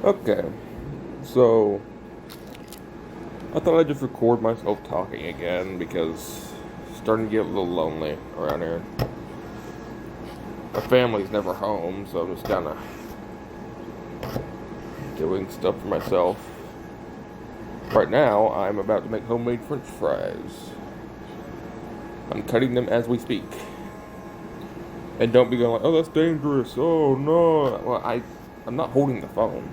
Okay, so I thought I'd just record myself talking again because it's starting to get a little lonely around here. My family's never home, so I'm just kind of doing stuff for myself. Right now, I'm about to make homemade French fries. I'm cutting them as we speak. And don't be going like, oh, that's dangerous. Oh no. Well, I'm not holding the phone.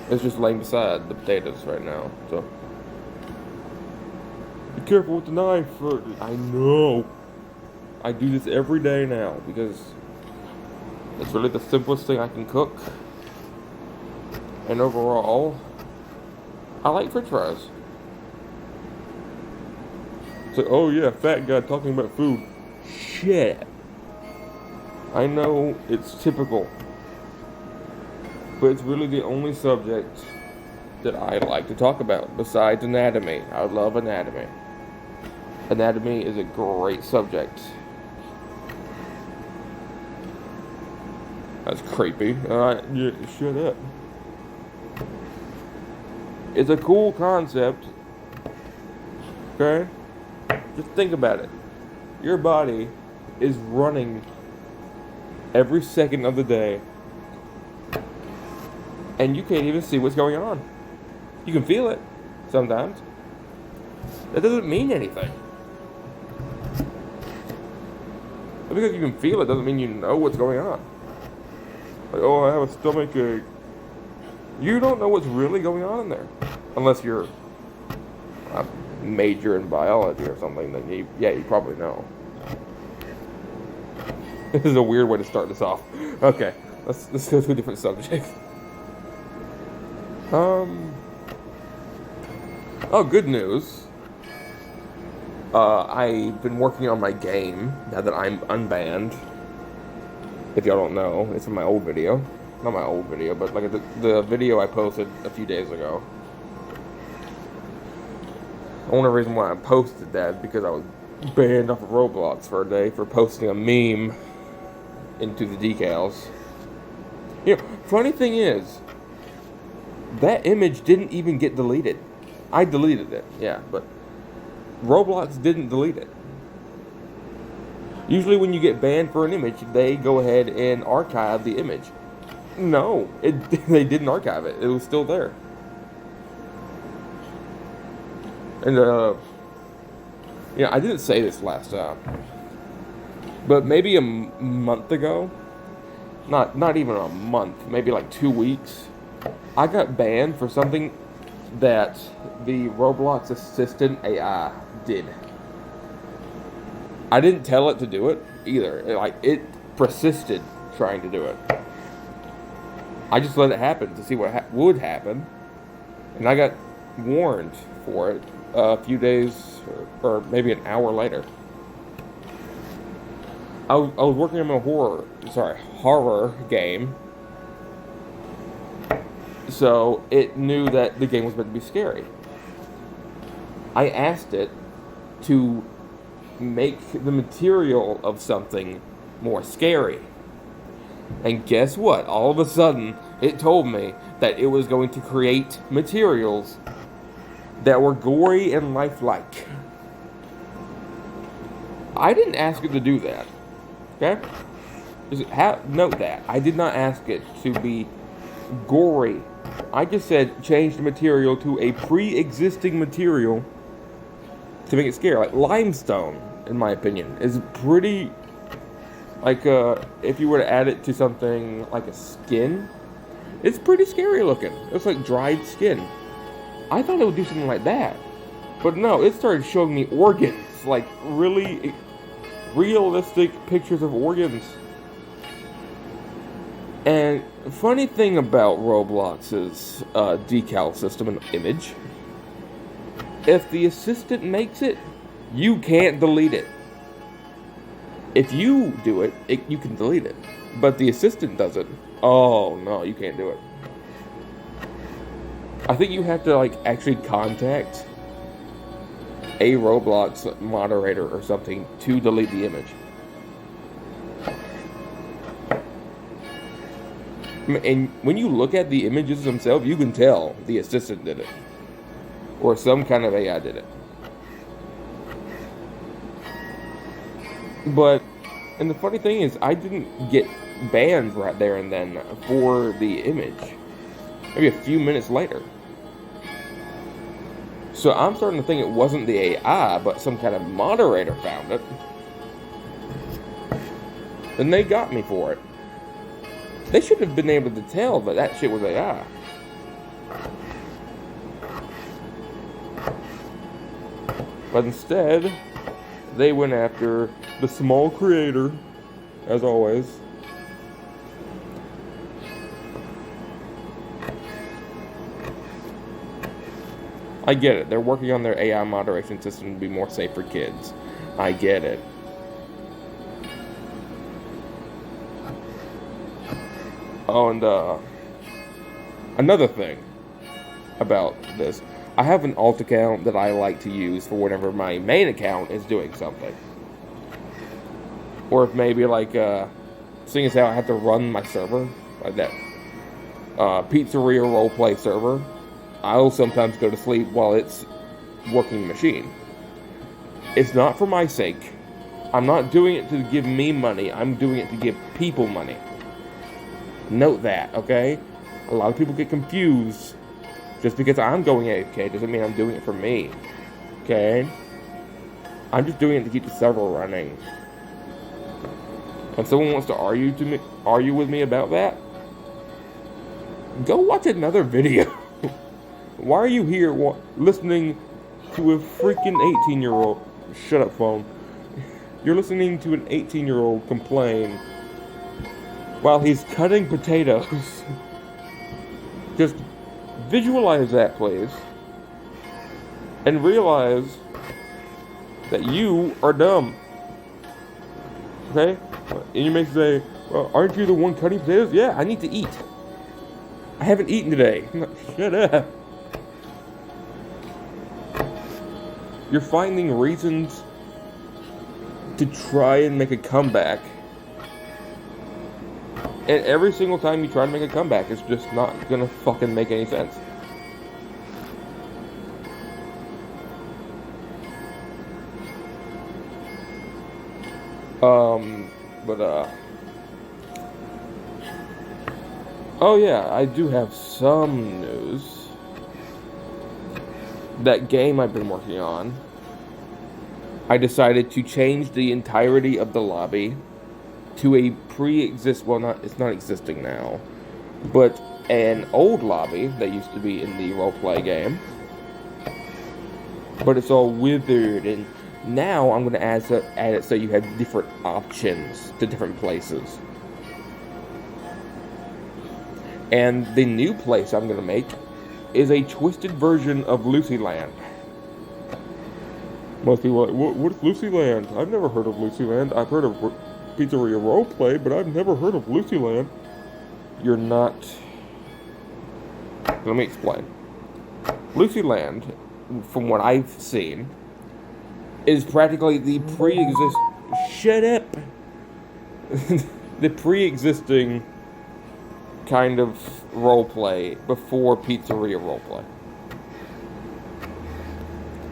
It's just laying beside the potatoes right now. So be careful with the knife. I know. I do this every day now because it's really the simplest thing I can cook. And overall, I like French fries. It's like, oh yeah, fat guy talking about food. Shit. I know it's typical, but it's really the only subject that I like to talk about besides anatomy. I love anatomy. Anatomy is a great subject. That's creepy. Alright, yeah, shut up. It's a cool concept. Okay? Just think about it. Your body is running every second of the day, and you can't even see what's going on. You can feel it sometimes. That doesn't mean anything. Because you can feel it doesn't mean you know what's going on. Like, oh, I have a stomach ache. You don't know what's really going on in there. Unless you're a major in biology or something, then you probably know. This is a weird way to start this off. Okay, let's go to a different subject. Oh, good news. I've been working on my game now that I'm unbanned. If y'all don't know, it's in my old video. Not my old video, but like the video I posted a few days ago. The only reason why I posted that is because I was banned off of Roblox for a day for posting a meme into the decals. You know, funny thing is, that image didn't even get deleted. I deleted it, yeah, but Roblox didn't delete it. Usually when you get banned for an image, they go ahead and archive the image. No, they didn't archive it. It was still there. And, I didn't say this last time, but maybe a month ago, not even a month, maybe like 2 weeks, I got banned for something that the Roblox assistant AI did. I didn't tell it to do it either. It persisted trying to do it. I just let it happen to see what would happen, and I got warned for it a few days or maybe an hour later. I was working on a horror game, so it knew that the game was meant to be scary. I asked it to make the material of something more scary. And guess what? All of a sudden, it told me that it was going to create materials that were gory and lifelike. I didn't ask it to do that. Okay? Note that. I did not ask it to be gory. I just said change the material to a pre-existing material to make it scary. Like limestone, in my opinion, is pretty. If you were to add it to something like a skin, it's pretty scary looking. It's like dried skin. I thought it would do something like that, but no, it started showing me organs, like really realistic pictures of organs. And funny thing about Roblox's decal system and image, if the assistant makes it, you can't delete it. If you do it, you can delete it. But the assistant doesn't. Oh, no, you can't do it. I think you have to, actually contact a Roblox moderator or something to delete the image. And when you look at the images themselves, you can tell the assistant did it. Or some kind of AI did it. But, and the funny thing is, I didn't get banned right there and then for the image. Maybe a few minutes later. So I'm starting to think it wasn't the AI, but some kind of moderator found it. And they got me for it. They should have been able to tell that that shit was AI. But instead, they went after the small creator, as always. I get it. They're working on their AI moderation system to be more safe for kids. I get it. Oh, and another thing about this. I have an alt account that I like to use for whenever my main account is doing something. Or if maybe like, seeing as how I have to run my server, like that pizzeria roleplay server, I'll sometimes go to sleep while it's working the machine. It's not for my sake. I'm not doing it to give me money. I'm doing it to give people money. Note that, okay? A lot of people get confused. Just because I'm going AFK doesn't mean I'm doing it for me. Okay? I'm just doing it to keep the server running. If someone wants to argue with me about that, go watch another video. Why are you here listening to a freaking 18-year-old? Shut up, phone. You're listening to an 18-year-old complain while he's cutting potatoes. Just visualize that, please. And realize that you are dumb. Okay? And you may say, well, aren't you the one cutting potatoes? Yeah, I need to eat. I haven't eaten today. Shut up. You're finding reasons to try and make a comeback. And every single time you try to make a comeback, it's just not gonna fucking make any sense. Oh yeah, I do have some news. That game I've been working on, I decided to change the entirety of the lobby to a it's not existing now, but an old lobby that used to be in the roleplay game. But it's all withered, and now I'm going to add it so you have different options to different places. And the new place I'm going to make is a twisted version of Lucyland. Most people are like, what is Lucyland? I've never heard of Lucyland. I've heard of Pizzeria Roleplay, but I've never heard of Lucyland. You're not... Let me explain. Lucyland, from what I've seen, is practically the Shut up! The pre-existing kind of roleplay before Pizzeria Roleplay.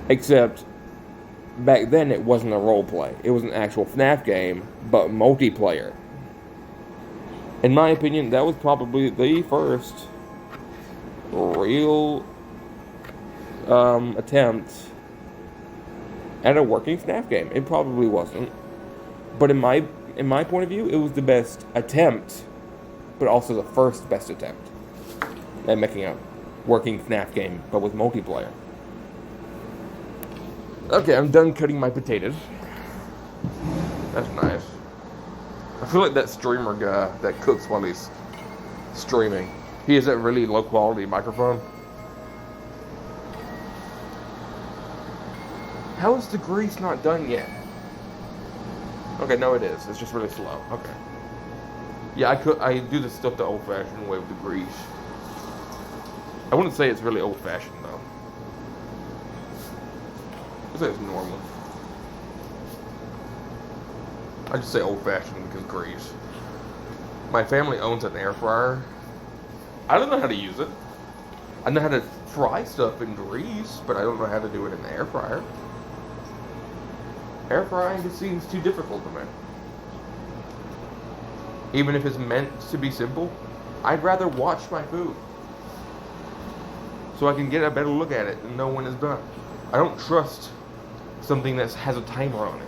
Except, back then it wasn't a roleplay. It was an actual FNAF game, but multiplayer. In my opinion, that was probably the first real attempt at a working FNAF game. It probably wasn't. But in my point of view, it was the best attempt, but also the first best attempt at making a working FNAF game, but with multiplayer. Okay, I'm done cutting my potatoes. That's nice. I feel like that streamer guy that cooks while he's streaming. He has that really low quality microphone. How is the grease not done yet? Okay, no it is. It's just really slow. Okay. Yeah, I do this stuff the old-fashioned way with the grease. I wouldn't say it's really old-fashioned though. I'd say it's normal. I just say old-fashioned because grease. My family owns an air fryer, I don't know how to use it. I know how to fry stuff in grease, but I don't know how to do it in the air fryer. Air frying just seems too difficult to me. Even if it's meant to be simple, I'd rather watch my food so I can get a better look at it and know when it's done. I don't trust something that has a timer on it.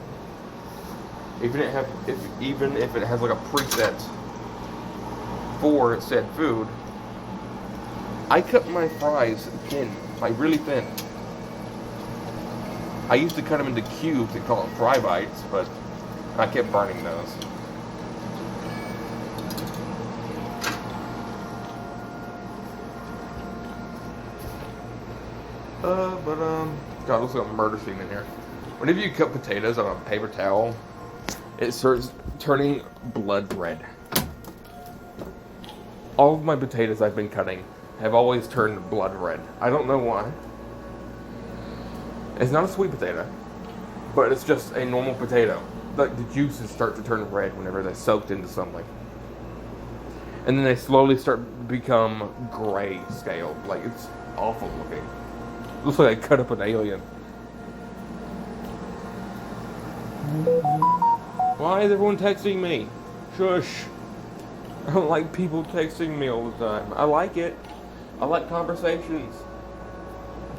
Even if it has like a preset for said food, I cut my fries thin, like really thin. I used to cut them into cubes and call them fry bites, but I kept burning those. God, looks like a murder scene in here. Whenever you cut potatoes on a paper towel, it starts turning blood red. All of my potatoes I've been cutting have always turned blood red. I don't know why. It's not a sweet potato, but it's just a normal potato. Like, the juices start to turn red whenever they're soaked into something. And then they slowly start to become gray scale. Like, it's awful looking. Looks like I cut up an alien. Why is everyone texting me? Shush. I don't like people texting me all the time. I like it. I like conversations.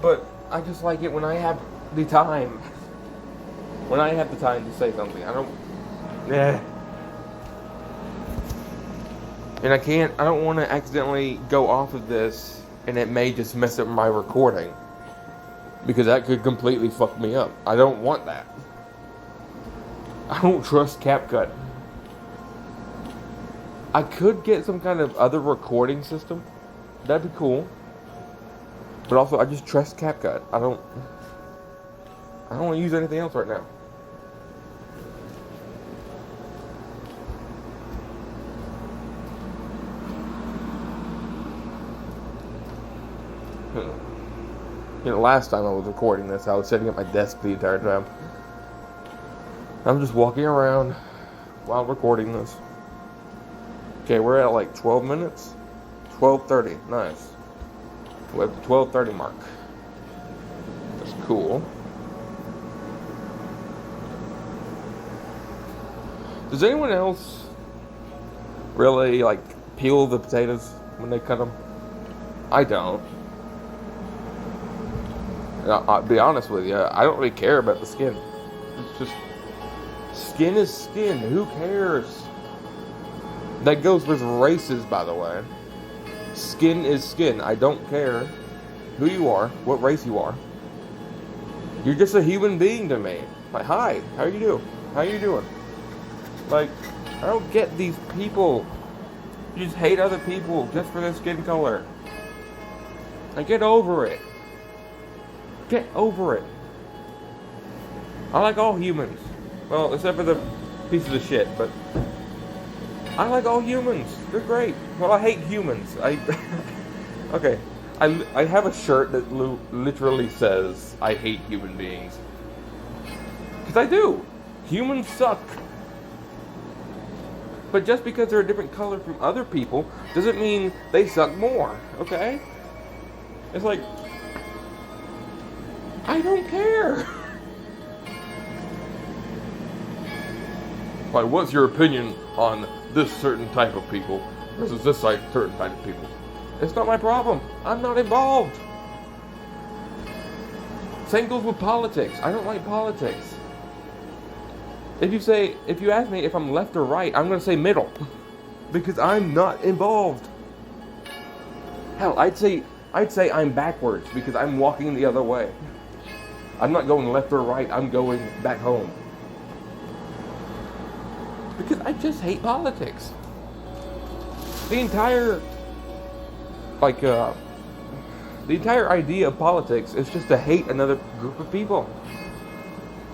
But I just like it when I have the time. When I have the time to say something. I don't... And I don't want to accidentally go off of this and it may just mess up my recording. Because that could completely fuck me up. I don't want that. I don't trust CapCut. I could get some kind of other recording system. That'd be cool. But also, I just trust CapCut. I don't want to use anything else right now. You know, last time I was recording this, I was sitting at my desk the entire time. I'm just walking around while recording this. Okay, we're at like 12 minutes. 12:30. Nice. We're at the 12:30 mark. That's cool. Does anyone else really like peel the potatoes when they cut them? I don't. I'll be honest with you, I don't really care about the skin. It's just, skin is skin. Who cares? That goes with races, by the way. Skin is skin. I don't care who you are, what race you are. You're just a human being to me. Like, hi, how you doing? How you doing? Like, I don't get these people. You just hate other people just for their skin color. Like, get over it. Get over it. I like all humans. Well, except for the pieces of shit, but I like all humans. They're great. Well, I hate humans. Okay. I have a shirt that literally says, I hate human beings. Because I do. Humans suck. But just because they're a different color from other people doesn't mean they suck more, okay? It's like, I don't care. Like, what's your opinion on this certain type of people versus this certain type of people? It's not my problem. I'm not involved. Same goes with politics. I don't like politics. If you ask me if I'm left or right, I'm going to say middle. Because I'm not involved. Hell, I'd say I'm backwards because I'm walking the other way. I'm not going left or right, I'm going back home. Because I just hate politics. The entire idea of politics is just to hate another group of people.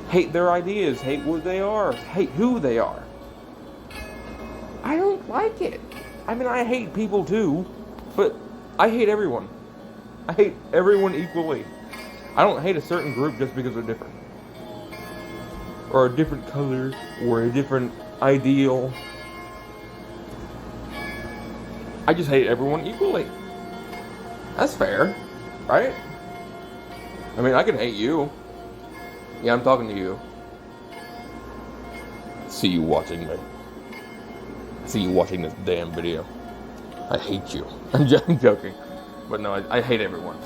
Hate their ideas, hate what they are, hate who they are. I don't like it. I mean, I hate people too, but I hate everyone. I hate everyone equally. I don't hate a certain group just because they're different. Or a different color, or a different ideal. I just hate everyone equally. That's fair, right? I mean, I can hate you. Yeah, I'm talking to you. See you watching me. See you watching this damn video. I hate you. I'm joking. But no, I hate everyone.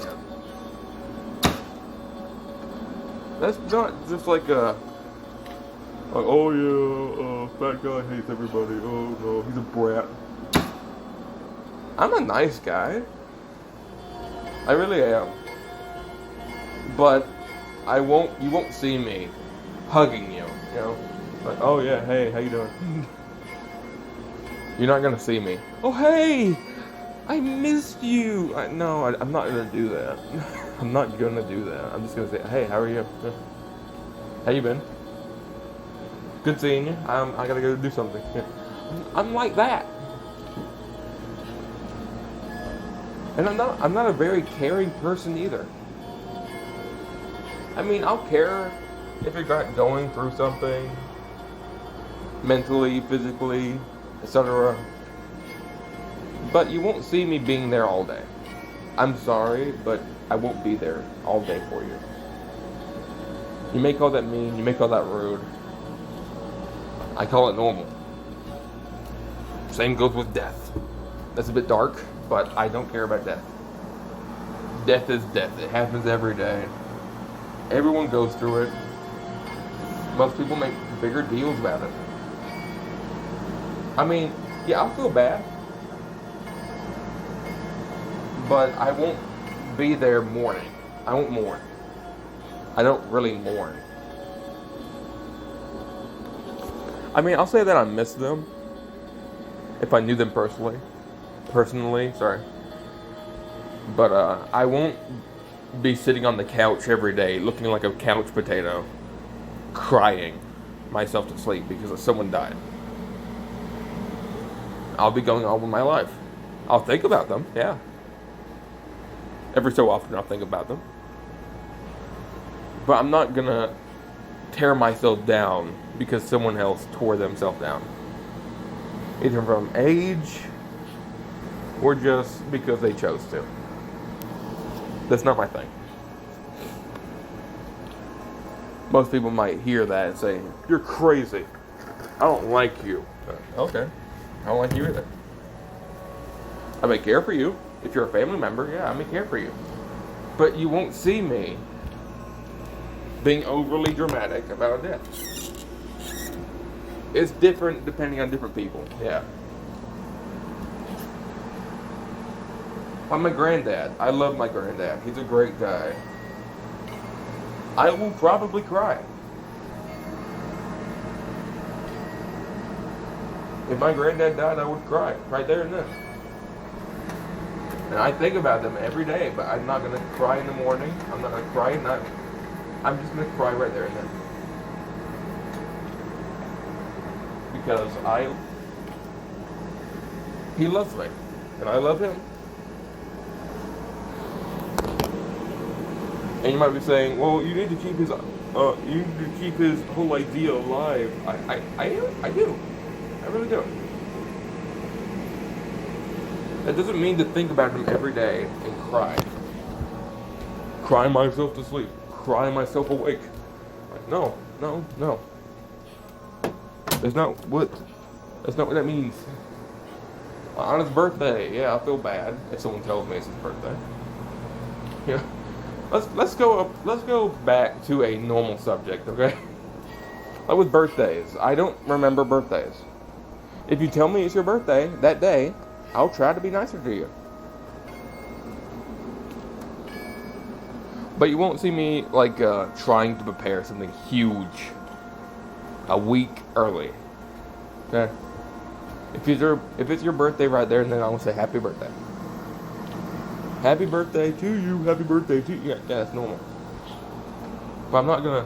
That's not just like oh yeah, fat guy hates everybody. Oh no, he's a brat. I'm a nice guy. I really am. But you won't see me hugging you, you know? Like, oh yeah, hey, how you doing? You're not gonna see me. Oh hey, I missed you. I'm not gonna do that. I'm not gonna do that. I'm just gonna say, hey, how are you? How you been? Good seeing you. I gotta go do something. Yeah. I'm like that. And I'm not a very caring person either. I mean, I'll care if you're going through something, mentally, physically, etc. But you won't see me being there all day. I'm sorry, but I won't be there all day for you. You may call that mean, you may call that rude. I call it normal. Same goes with death. That's a bit dark, but I don't care about death. Death is death. It happens every day. Everyone goes through it. Most people make bigger deals about it. I mean, yeah, I'll feel bad. But I won't be there mourning. I won't mourn. I don't really mourn. I mean, I'll say that I miss them. If I knew them personally, sorry. But I won't be sitting on the couch every day looking like a couch potato, crying myself to sleep because someone died. I'll be going on with my life. I'll think about them, yeah. Every so often I'll think about them. But I'm not gonna tear myself down because someone else tore themselves down. Either from age or just because they chose to. That's not my thing. Most people might hear that and say, you're crazy. I don't like you. Okay. I don't like you either. I may care for you. If you're a family member, yeah, I may care for you. But you won't see me being overly dramatic about a death. It's different depending on different people, yeah. I'm my granddad. I love my granddad. He's a great guy. I will probably cry. If my granddad died, I would cry right there and then. And I think about them every day, but I'm not gonna cry in the morning. I'm not gonna cry at night. I'm just gonna cry right there and then. Because he loves me, and I love him. And you might be saying, well, you need to keep his whole idea alive. I do. I really do. That doesn't mean to think about him every day and cry. Cry myself to sleep. Cry myself awake. Like, no. That's not what that means. On his birthday, yeah, I feel bad if someone tells me it's his birthday. Yeah. Let's go back to a normal subject, okay? Like with birthdays. I don't remember birthdays. If you tell me it's your birthday that day, I'll try to be nicer to you. But you won't see me like trying to prepare something huge a week early. Okay? If it's your birthday right there, then I will say happy birthday. Happy birthday to you. Happy birthday to you. Yeah, that's normal. But I'm not gonna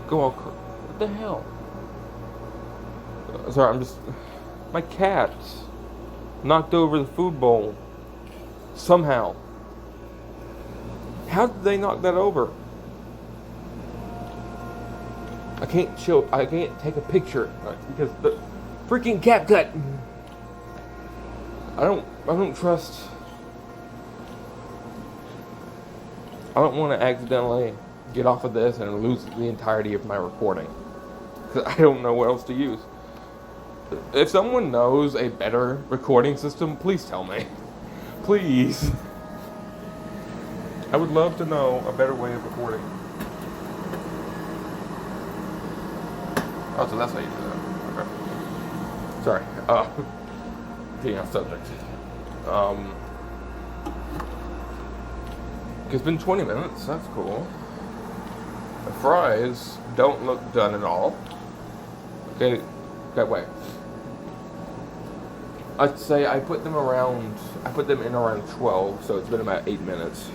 go all. What the hell? Sorry, I'm just. My cat knocked over the food bowl. Somehow. How did they knock that over? I can't take a picture because the freaking cat cut. I don't trust. I don't want to accidentally get off of this and lose the entirety of my recording. Because I don't know what else to use. If someone knows a better recording system, please tell me. Please. I would love to know a better way of recording. Oh, so that's how you do that. Okay. Sorry. Getting off subject. It's been 20 minutes. That's cool. The fries don't look done at all. Okay, wait. I'd say I put them in around 12, so it's been about 8 minutes.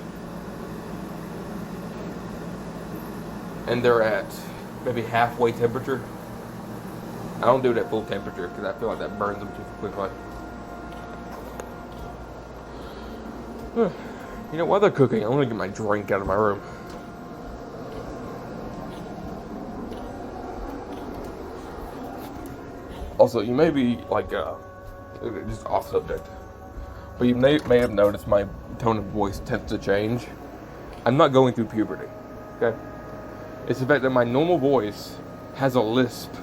And they're at maybe halfway temperature. I don't do it at full temperature because I feel like that burns them too quickly. You know, while they're cooking, I'm gonna get my drink out of my room. Also, you may be like, just off subject, but you may have noticed my tone of voice tends to change. I'm not going through puberty, okay? It's the fact that my normal voice has a lisp,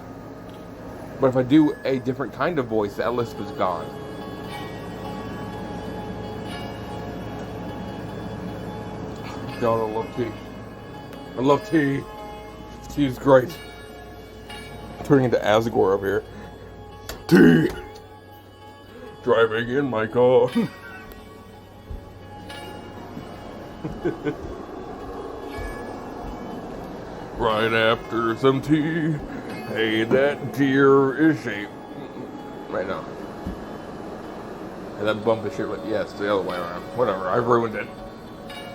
but if I do a different kind of voice, that lisp is gone. God, I love tea. I love tea. Tea is great. I'm turning into Asgore over here. Tea! Driving in my car. Right after some tea. Hey, that deer is shaped. Right now. And that bump is shit, but yes, the other way around. Whatever, I've ruined it.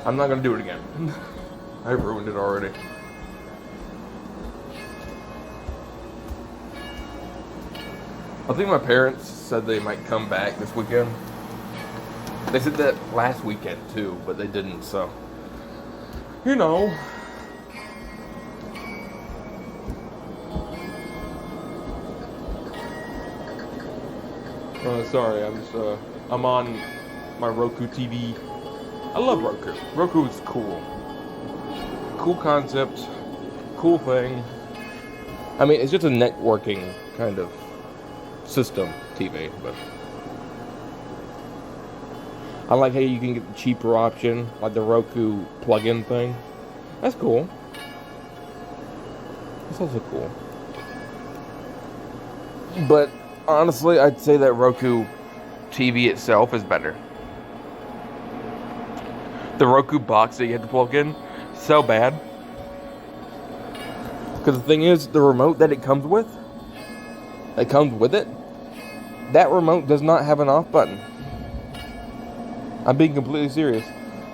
I'm not gonna do it again. I've ruined it already. I think my parents said they might come back this weekend. They said that last weekend too, but they didn't, so. You know. Sorry, I'm on my Roku TV. I love Roku. Roku is cool. Cool concept. Cool thing. I mean, it's just a networking kind of system TV, but I like how you can get the cheaper option, like the Roku plug-in thing. That's cool. That's also cool. But honestly, I'd say that Roku TV itself is better. The Roku box that you have to plug in, so bad. Because the thing is, the remote that it comes with, that remote does not have an off button. I'm being completely serious.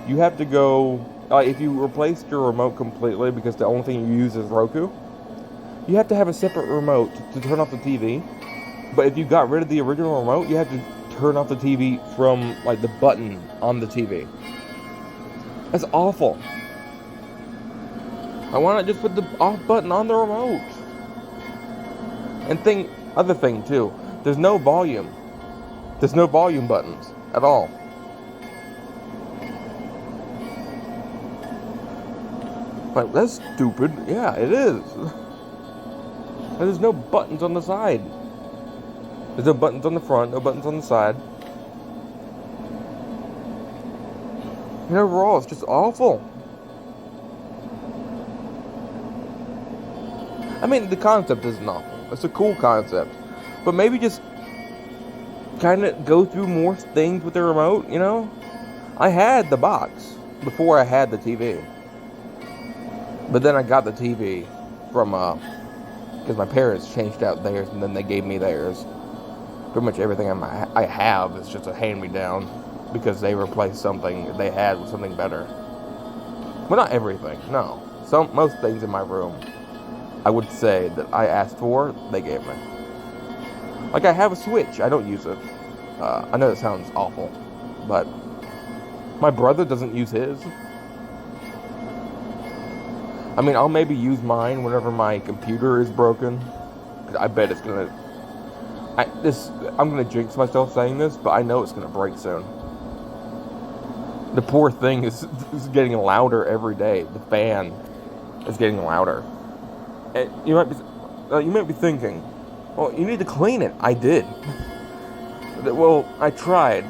You have to go, if you replaced your remote completely because the only thing you use is Roku, you have to have a separate remote to turn off the TV. But if you got rid of the original remote, you have to turn off the TV from like the button on the TV. That's awful. Why not just put the off button on the remote? And other thing too, there's no volume. There's no volume buttons at all. Like, that's stupid. Yeah, it is. There's no buttons on the side. There's no buttons on the front, no buttons on the side. And overall, it's just awful. I mean, the concept isn't awful. It's a cool concept. But maybe just kind of go through more things with the remote, you know? I had the box before I had the TV. But then I got the TV from, because my parents changed out theirs and then they gave me theirs. Pretty much everything I have is just a hand-me-down because they replaced something they had with something better. Well, not everything, no. Most things in my room, I would say that I asked for, they gave me. Like, I have a Switch, I don't use it. I know that sounds awful, but my brother doesn't use his. I mean, I'll maybe use mine whenever my computer is broken. I bet it's gonna... I'm gonna jinx myself saying this, but I know it's gonna break soon. The poor thing is getting louder every day. The fan is getting louder. And you might be thinking, well, you need to clean it. I did. Well, I tried.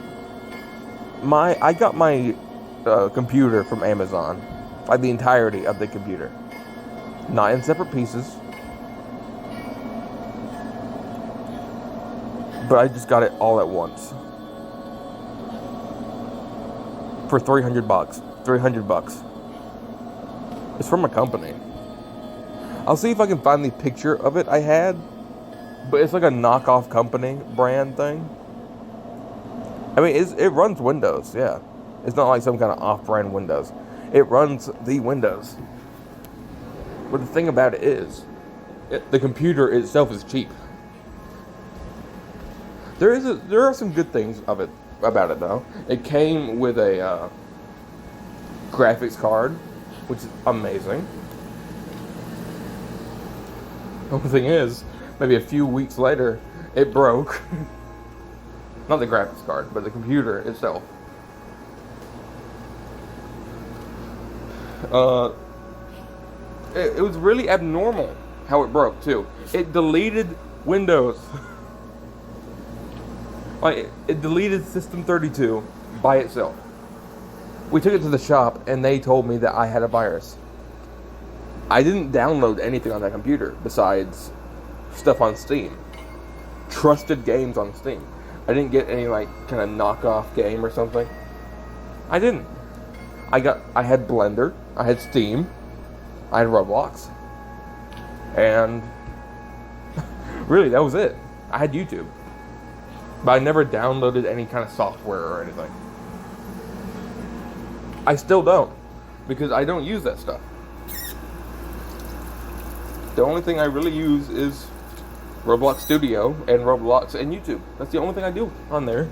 I got my computer from Amazon, like the entirety of the computer, not in separate pieces, but I just got it all at once for $300. $300. It's from a company. I'll see if I can find the picture of it I had, but it's like a knockoff company brand thing. I mean, it runs Windows, yeah. It's not like some kind of off-brand Windows. It runs the Windows. But the thing about it is, the computer itself is cheap. There are some good things about it though. It came with a graphics card, which is amazing. The only thing is, maybe a few weeks later, it broke. Not the graphics card, but the computer itself. It was really abnormal how it broke too. It deleted Windows. Like, it deleted System 32 by itself. We took it to the shop and they told me that I had a virus. I didn't download anything on that computer besides stuff on Steam. Trusted games on Steam. I didn't get any like kind of knockoff game or something. I didn't. I had Blender, I had Steam, I had Roblox, and really that was it. I had YouTube, but I never downloaded any kind of software or anything. I still don't, because I don't use that stuff. The only thing I really use is Roblox Studio and Roblox and YouTube. That's the only thing I do on there,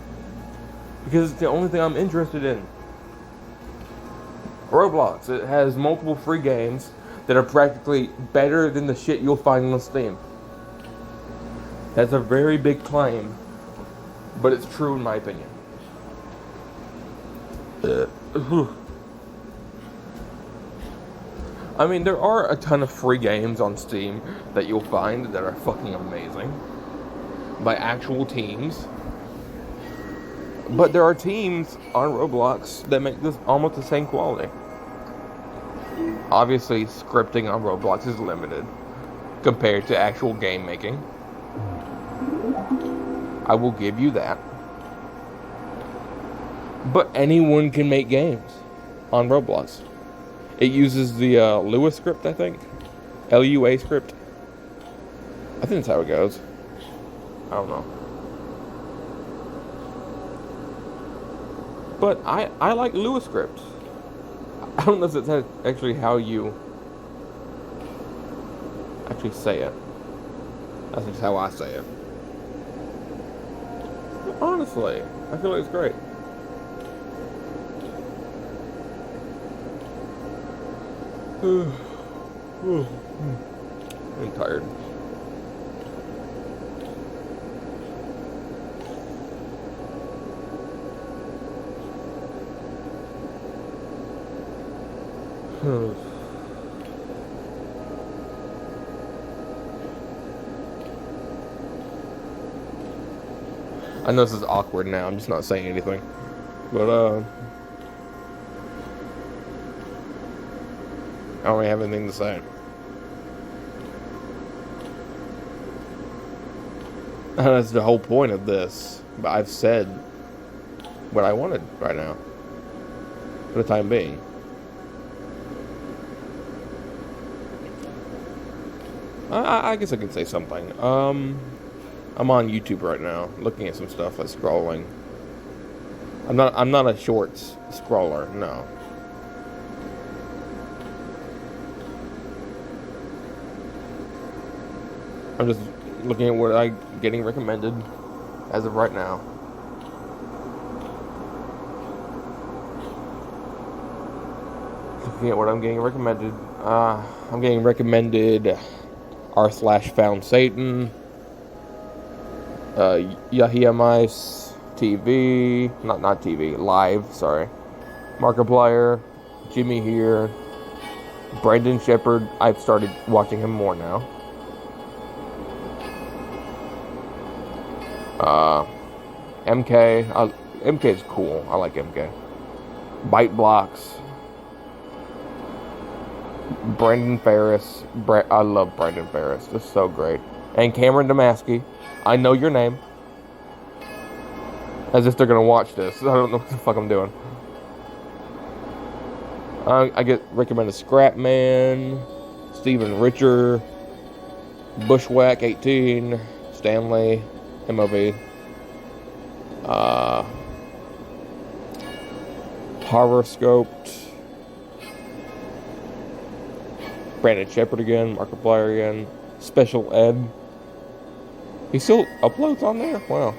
because it's the only thing I'm interested in. Roblox, it has multiple free games that are practically better than the shit you'll find on Steam. That's a very big claim, but it's true in my opinion. I mean, there are a ton of free games on Steam that you'll find that are fucking amazing by actual teams. But there are teams on Roblox that make this almost the same quality. Obviously, scripting on Roblox is limited compared to actual game making. I will give you that. But anyone can make games on Roblox. It uses the Lua script, I think. LUA script. I think that's how it goes. I don't know. But I like Lua scripts. I don't know if that's actually how you actually say it. That's just how I say it. Honestly, I feel like it's great. I'm tired. I know this is awkward now. I'm just not saying anything. But, I don't really have anything to say. That's the whole point of this. But I've said what I wanted right now. For the time being. I guess I could say something. I'm on YouTube right now, looking at some stuff, like scrolling. I'm not a shorts scroller, no. I'm just looking at what I'm getting recommended as of right now. Looking at what I'm getting recommended. I'm getting recommended r/Found Satan. Yahia Mice, TV, not TV, live, sorry. Markiplier, Jimmy here, Brandon Shepard. I've started watching him more now. MK. MK is cool. I like MK. Bite Blocks. Brandon Ferris. I love Brandon Ferris. This is so great. And Cameron Damaski. I know your name. As if they're gonna watch this. I don't know what the fuck I'm doing. I get recommended Scrapman, Steven Richer, Bushwhack 18, Stanley, MOV, Horoscoped, Brandon Shepard again, Markiplier again, Special Ed. He still uploads on there? Wow.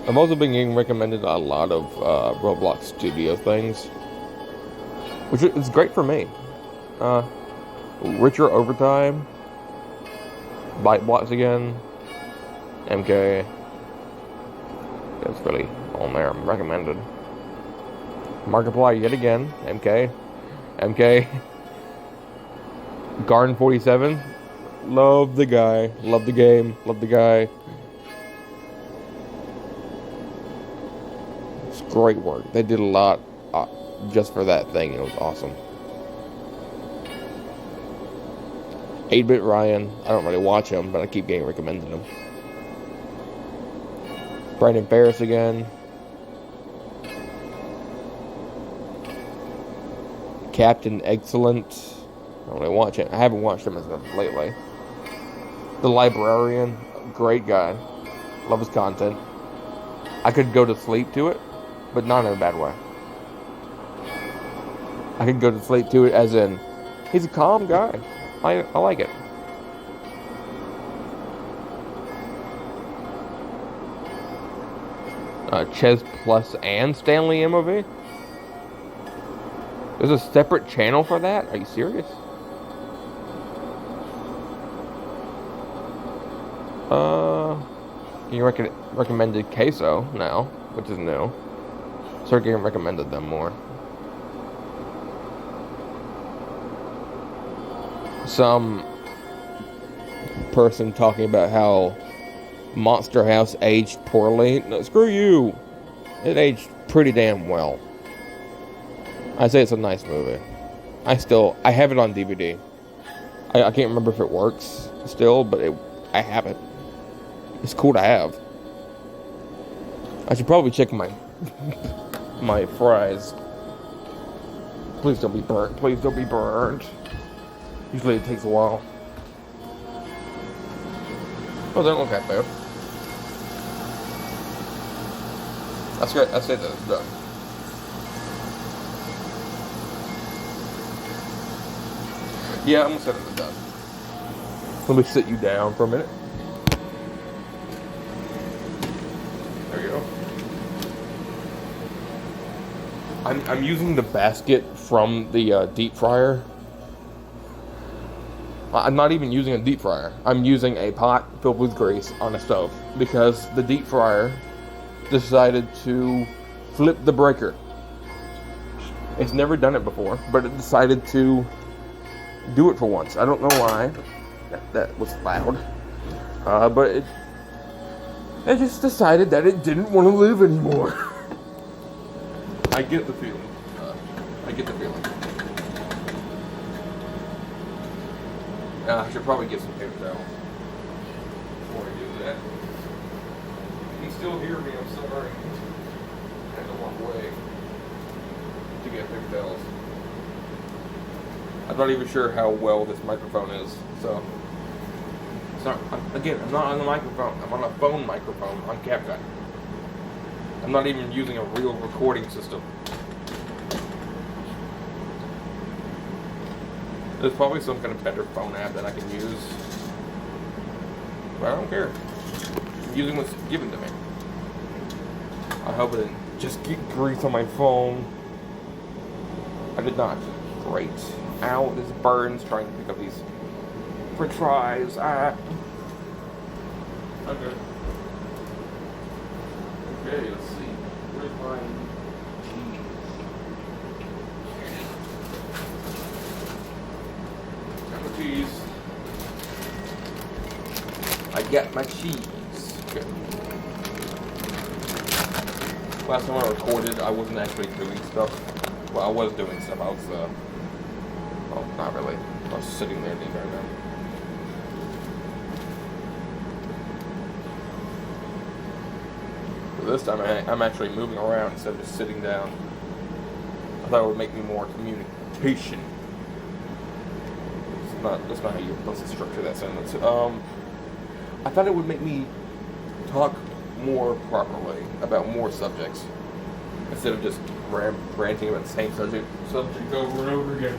I've also been getting recommended a lot of Roblox Studio things, which is great for me. Richer Overtime, Bite Blocks again, MK. That's really on there. I'm recommended. Markiplier yet again, MK. Garden 47. Love the guy. Love the game. Love the guy. It's great work. They did a lot just for that thing. It was awesome. 8-Bit Ryan. I don't really watch him, but I keep getting recommended him. Brandon Ferris again. Captain Excellent. I don't really watch it. I haven't watched him as of lately. The Librarian, great guy. Love his content. I could go to sleep to it, but not in a bad way. I could go to sleep to it as in, he's a calm guy. I like it. Ches Plus and Stanley MOV? There's a separate channel for that? Are you serious? You recommended Queso now, which is new. Started getting recommended them more. Some person talking about how Monster House aged poorly. No, screw you. It aged pretty damn well. I say it's a nice movie. I have it on DVD. I can't remember if it works still, but I have it. It's cool to have. I should probably check my my fries. Please don't be burnt. Please don't be burned. Usually it takes a while. Oh, they don't look that bad. That's good. That's it. That's done. Yeah, I'm gonna set it done. Let me sit you down for a minute. There you go. I'm using the basket from the deep fryer. I'm not even using a deep fryer. I'm using a pot filled with grease on a stove because the deep fryer decided to flip the breaker. It's never done it before, but it decided to do it for once. I don't know why. That was loud. But it just decided that it didn't want to live anymore. I get the feeling. I should probably get some paper towels before I do that. Can you still hear me? I'm sorry. I had to walk away to get paper towels. I'm not even sure how well this microphone is, so. I'm not on the microphone. I'm on a phone microphone on CapCut. I'm not even using a real recording system. There's probably some kind of better phone app that I can use. But I don't care. I'm using what's given to me. I hope I didn't just get grease on my phone. I did not. Great. Ow, this burns trying to pick up these french fries. Ah. Okay. Okay, let's see. Where's my cheese? Got my cheese. I got my cheese. Good. Last time I recorded, I wasn't actually doing stuff. Well, I was doing stuff. I was, well, not really. I was sitting there the entire time. But this time, I'm actually moving around instead of just sitting down. I thought it would make me more communication. That's not how you're supposed to structure that sentence. I thought it would make me talk more properly about more subjects instead of just ranting about the same subject over and over again.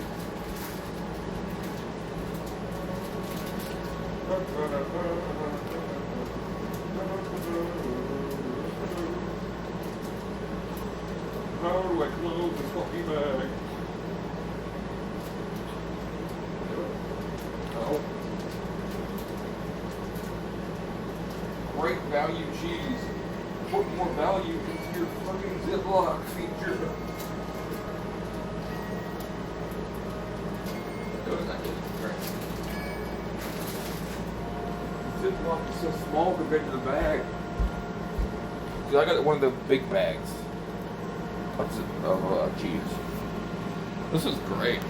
How do I close this fucking bag? Oh. Great value cheese. Put more value into your fucking Ziploc feature. Ziploc is so small compared to the bag. Cause I got one of the big bags of cheese. This is great.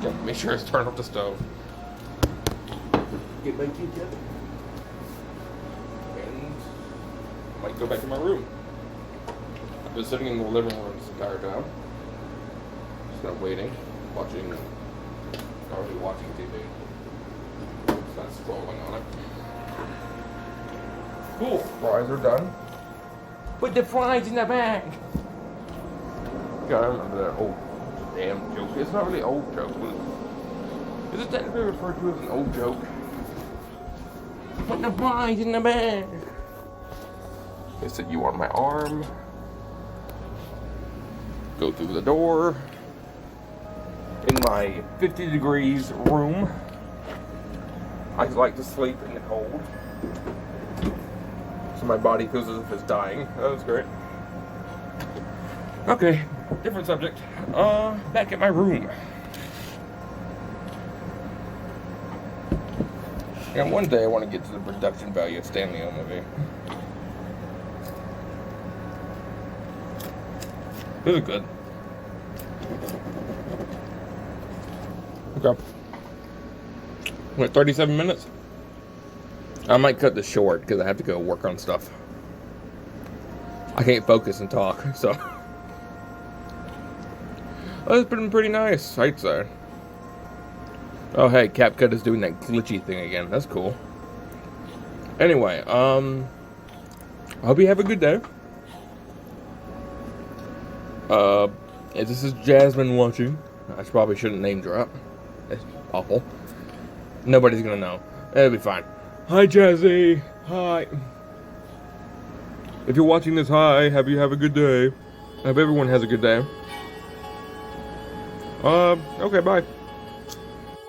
Gotta make sure it's turned off the stove. Get my kid together. And I might go back to my room. I've been sitting in the living room this entire time. Just kind of waiting, watching, not really watching TV. Just kind of scrolling on it. Cool. Fries are done. Put the fries in the bag. God, I remember that old damn joke. It's not really an old joke, but is it technically referred to as an old joke? Put the fries in the bag. They said you on my arm. Go through the door. In my 50 degrees room. I like to sleep in the cold. So my body feels as if it's dying. That was great. Okay, different subject. Back at my room. And one day I want to get to the production value of Stanley on movie. This is good. Okay. What, 37 minutes? I might cut this short because I have to go work on stuff. I can't focus and talk, so. Oh, it's been pretty nice, I'd say. Oh, hey, CapCut is doing that glitchy thing again. That's cool. Anyway, I hope you have a good day. If this is Jasmine watching, I probably shouldn't name drop. It's awful. Nobody's gonna know. It'll be fine. Hi, Jazzy. Hi. If you're watching this, hi. Have a good day. I hope everyone has a good day. Okay, bye.